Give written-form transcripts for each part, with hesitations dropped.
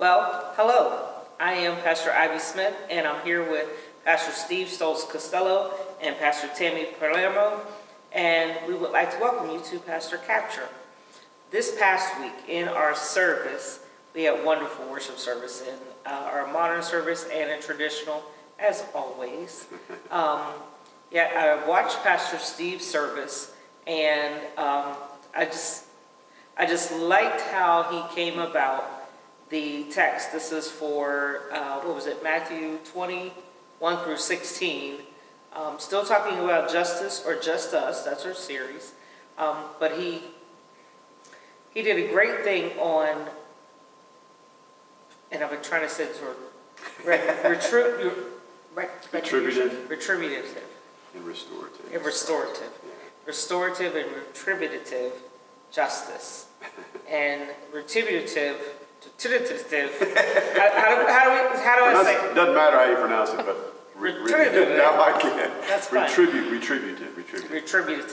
Well, hello. I am Pastor Ivy Smith, and I'm here with Pastor Steve Stoltz Costello and Pastor Tammy Palermo, and we would like to welcome you to Pastor Capture. This past week in our service, we had wonderful worship service in our modern service and in traditional, as always. I watched Pastor Steve's service, and I just liked how he came about the text. This is for, Matthew 21 through 16. Still talking about justice or just us, that's our series. But he did a great thing on, and I've been trying to say this word, retributive and restorative. And restorative. Restorative and retributive justice. And retributive, how do I say it? Doesn't matter how you pronounce it, but retributive. Now I can. That's fine. Retributive.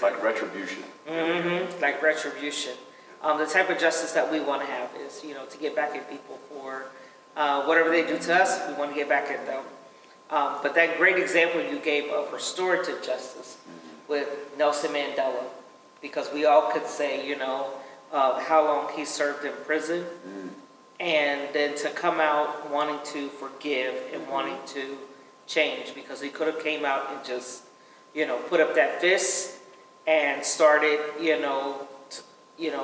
Like retribution. Mm-hmm. Like retribution. The type of justice that we want to have is, to get back at people for whatever they do to us, we want to get back at them. But that great example you gave of restorative justice with Nelson Mandela, because we all could say, how long he served in prison, and then to come out wanting to forgive and wanting to change, because he could have came out and just, put up that fist and started, a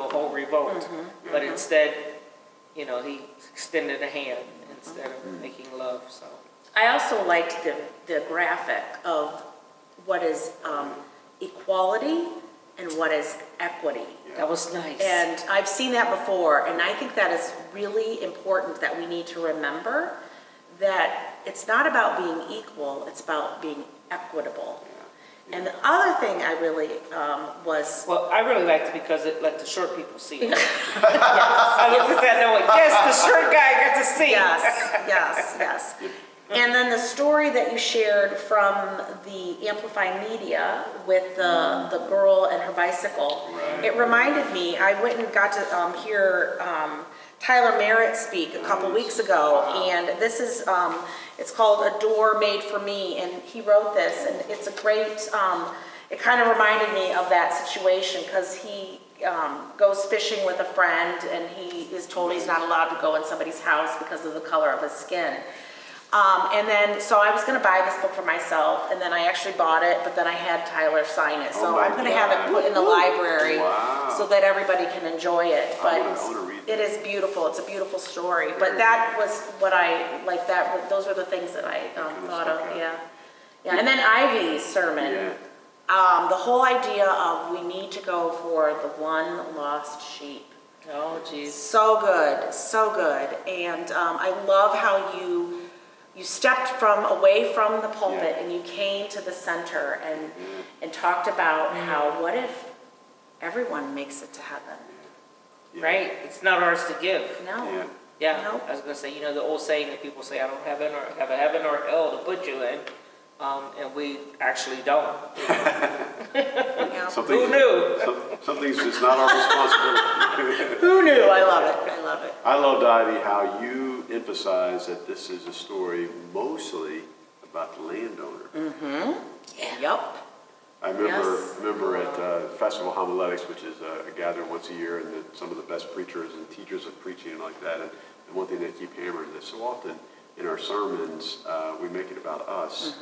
whole revolt. But instead, he extended a hand instead of making love. So I also liked the graphic of what is equality and what is equity. that was nice. And I've seen that before, and I think that is really important, that we need to remember that it's not about being equal, it's about being equitable. And the other thing I really was... Well, I really liked it because it let the short people see it. I looked at that and went, yes, the short guy got to see. Yes. And then the story that you shared from the Amplify Media with the girl and her bicycle, it reminded me, I went and got to hear Tyler Merritt speak a couple weeks ago, and this is, it's called A Door Made for Me, and he wrote this, and it's a great, it kind of reminded me of that situation, because he goes fishing with a friend, and he is told he's not allowed to go in somebody's house because of the color of his skin. And then, so I was going to buy this book for myself, and then I actually bought it, but then I had Tyler sign it. So I'm going to have it put in the library so that everybody can enjoy it. But it is beautiful. It's a beautiful story. But that was what I, like that, those were the things that I thought of, yeah. And then Ivy's sermon, the whole idea of we need to go for the one lost sheep. Oh, geez. So good. And I love how you stepped away from the pulpit and you came to the center and talked about how, what if everyone makes it to heaven? Right? It's not ours to give. No. Yeah. Nope. I was going to say, the old saying that people say, I don't have a heaven or hell to put you in. And we actually don't. Who knew? Some things it's not our responsibility. Who knew? I love it. I loved, Ivy, how you emphasize that this is a story mostly about the landowner. Yep. I remember at Festival Homiletics, which is a gathering once a year, and some of the best preachers and teachers of preaching and like that. And one thing they keep hammering is so often in our sermons, we make it about us,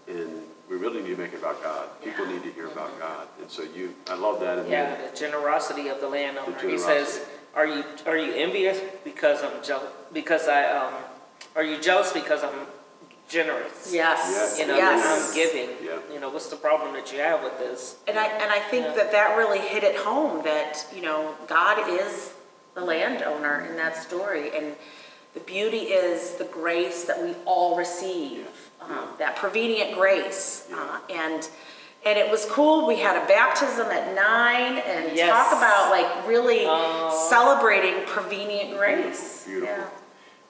and we really need to make it about God. People need to hear about God, and so I love that. And the generosity of the landowner. He says, "Are you envious because I'm jealous? Are you jealous because I'm generous? Yes. I'm giving. Yeah. What's the problem that you have with this?" And I think that really hit it home that God is the landowner in that story, and the beauty is the grace that we all receive, that prevenient grace. And it was cool. We had a baptism at 9 and talk about really celebrating prevenient grace. Beautiful.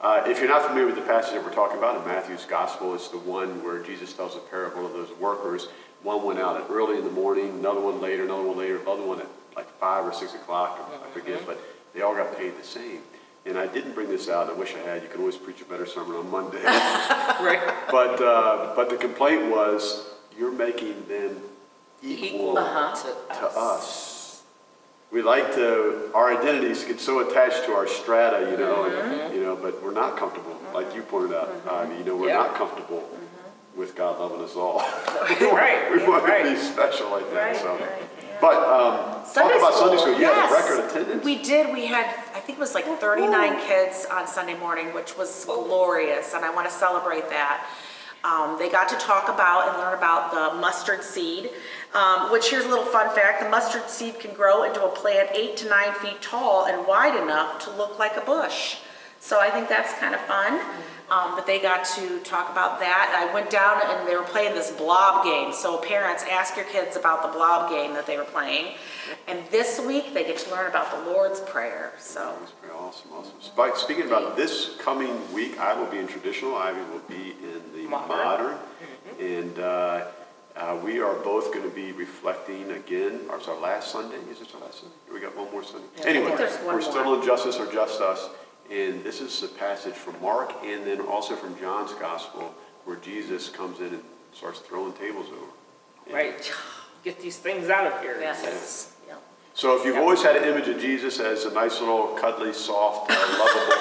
If you're not familiar with the passage that we're talking about in Matthew's Gospel, it's the one where Jesus tells a parable of those workers. One went out early in the morning, another one later, another one at like 5 or 6 o'clock, I forget, but they all got paid the same. and I didn't bring this out, I wish I had, you can always preach a better sermon on Monday. Right. But the complaint was, you're making them equal to us. We like to, our identities get so attached to our strata, you know, and, you know, but we're not comfortable, like you pointed out, you know, we're not comfortable with God loving us all. Right. We want Right. to be special like that, Right, so. right, yeah. But talk about Sunday school. You had a Yes. record attendance. We did. We had, I think it was like 39 kids on Sunday morning, which was glorious, and I want to celebrate that. They got to talk about and learn about the mustard seed, which here's a little fun fact. The mustard seed can grow into a plant 8 to 9 feet tall and wide enough to look like a bush. So I think that's kind of fun. But they got to talk about that. I went down and they were playing this blob game. So parents, ask your kids about the blob game that they were playing. And this week they get to learn about the Lord's Prayer. So That's pretty awesome. Speaking about this coming week, I will be in traditional. Ivy will be in the modern. And we are both going to be reflecting again. It's our last Sunday. Is this our last Sunday? We got one more Sunday. Yeah, Anyway, I think there's one we're more. still in Justice or Just Us. And this is a passage from Mark and then also from John's Gospel where Jesus comes in and starts throwing tables over. And Right. Get these things out of here. yes. Yeah. so if you've always had an image of Jesus as a nice little cuddly, soft, lovable,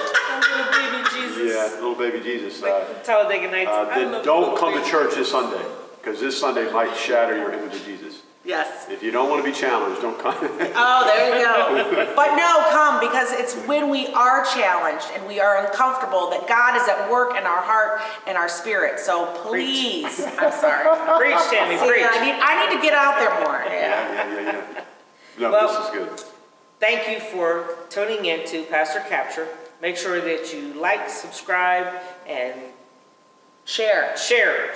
Little baby Jesus. yeah, little baby Jesus, Like Talladega Nights. I then love don't little come to baby church this Sunday because this Sunday might shatter your image of Jesus. Yes. If you don't want to be challenged, don't come. Oh, there you go. But no, come, because it's when we are challenged and we are uncomfortable that God is at work in our heart and our spirit. So please, I'm sorry. Preach, Tammy, See, preach. I need to get out there more. Yeah. Yeah. No, Well, this is good. Thank you for tuning in to Pastor Capture. Make sure that you like, subscribe, and Share. share.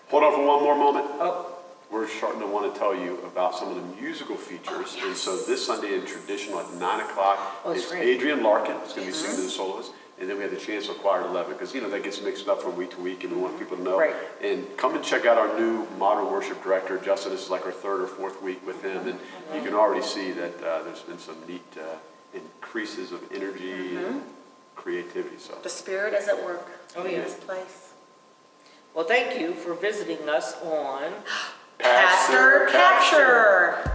Hold on for one more moment. Oh, We're starting to want to tell you about some of the musical features. And so this Sunday in traditional at 9 o'clock it's is great. Adrian Larkin. It's going to be singing to the soloist. And then we have the chancel choir at 11 because, you know, that gets mixed up from week to week and we want people to know. Right. And come and check out our new modern worship director, Justin. This is like our 3rd or 4th week with him. And you can already see that there's been some neat increases of energy and creativity. So The spirit is at work Oh, in yeah. this place. well, thank you for visiting us on Pastor Capture.